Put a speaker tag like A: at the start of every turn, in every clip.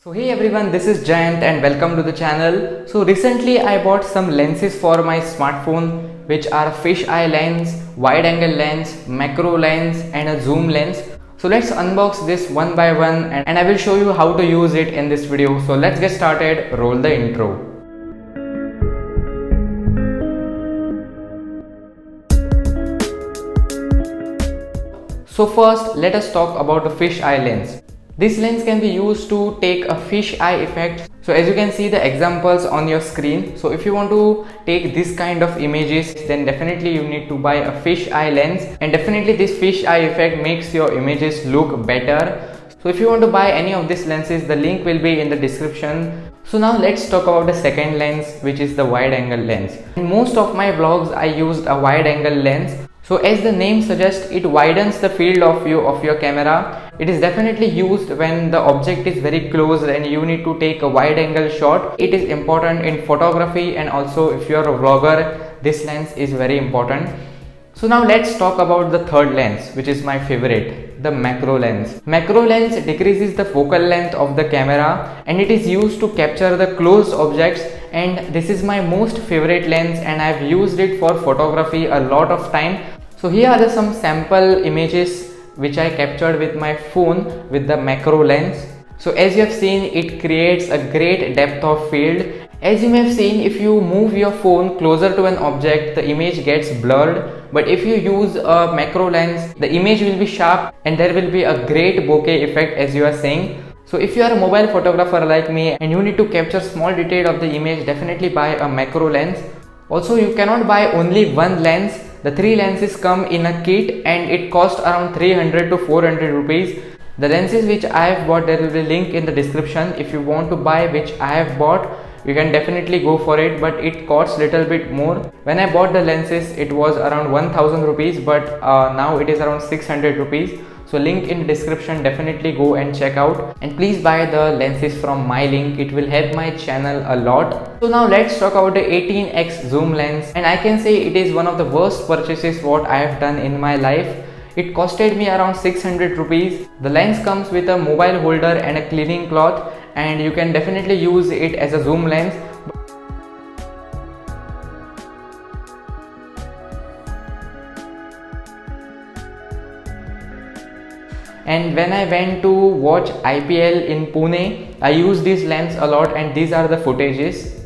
A: So hey everyone, this is Jayant and welcome to the channel. So recently I bought some lenses for my smartphone, which are fisheye lens, wide angle lens, macro lens and a zoom lens. So let's unbox this one by one and I will show you how to use it in this video. So let's get started. Roll the intro. So first let us talk about the fisheye lens. This lens can be used to take a fisheye effect. So as you can see the examples on your screen. So if you want to take this kind of images, then definitely you need to buy a fisheye lens, and definitely this fisheye effect makes your images look better. So if you want to buy any of these lenses, the link will be in the description. So now let's talk about the second lens, which is the wide angle lens. In most of my vlogs I used a wide angle lens. So as the name suggests, it widens the field of view of your camera. It is definitely used when the object is very close and you need to take a wide angle shot. It is important in photography, and also if you are a vlogger, this lens is very important. So now let's talk about the third lens, which is my favorite, the macro lens. Macro lens decreases the focal length of the camera and it is used to capture the close objects, and this is my most favorite lens and I've used it for photography a lot of time. So here are some sample images which I captured with my phone with the macro lens. So as you have seen, it creates a great depth of field. As you may have seen, if you move your phone closer to an object, the image gets blurred. But if you use a macro lens, the image will be sharp and there will be a great bokeh effect, as you are saying. So if you are a mobile photographer like me and you need to capture small detail of the image, definitely buy a macro lens. Also, you cannot buy only one lens. The three lenses come in a kit and it costs around 300 to 400 rupees. The lenses which I have bought, there will be a link in the description. If you want to buy which I have bought, you can definitely go for it, but it costs little bit more. When I bought the lenses, it was around 1000 rupees, but now it is around 600 rupees. So link in the description, definitely go and check out, and please buy the lenses from my link. It will help my channel a lot. So now let's talk about the 18x zoom lens, and I can say it is one of the worst purchases what I have done in my life. It costed me around 600 rupees. The lens comes with a mobile holder and a cleaning cloth, and you can definitely use it as a zoom lens. And when I went to watch IPL in Pune, I used this lens a lot, and these are the footages.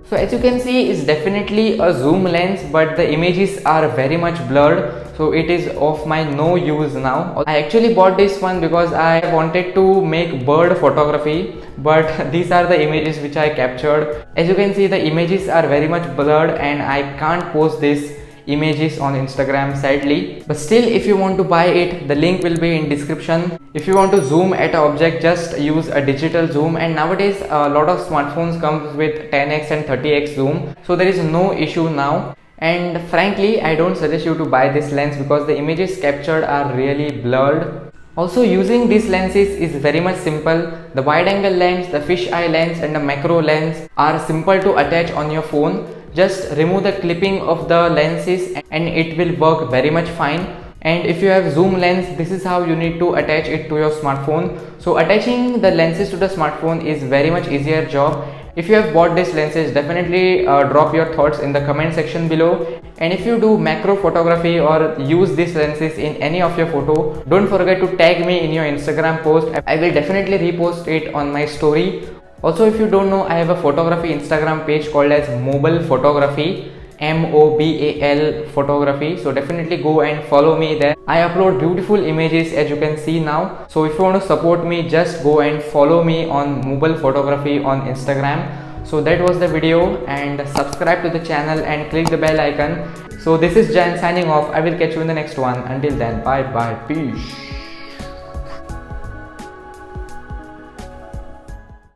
A: So as you can see, it's definitely a zoom lens, but the images are very much blurred. So it is of my no use now. I actually bought this one because I wanted to make bird photography, but these are the images which I captured. As you can see, the images are very much blurred and I can't post these images on Instagram, sadly. But still, if you want to buy it, the link will be in description. If you want to zoom at an object, just use a digital zoom, and nowadays a lot of smartphones comes with 10x and 30x zoom, so there is no issue now. And frankly, I don't suggest you to buy this lens because the images captured are really blurred. Also, using these lenses is very much simple. The wide angle lens, the fisheye lens and the macro lens are simple to attach on your phone. Just remove the clipping of the lenses and it will work very much fine. And if you have zoom lens, this is how you need to attach it to your smartphone. So attaching the lenses to the smartphone is very much easier job. If you have bought these lenses, definitely drop your thoughts in the comment section below. And if you do macro photography or use these lenses in any of your photo, don't forget to tag me in your Instagram post. I will definitely repost it on my story. Also, if you don't know, I have a photography Instagram page called as Mobile Photography, MOBAL Photography. So definitely go and follow me there. I upload beautiful images, as you can see now. So if you want to support me, just go and follow me on Mobile Photography on Instagram. So that was the video, and subscribe to the channel and click the bell icon. So this is Jan signing off. I will catch you in the next one. Until then, bye bye, peace.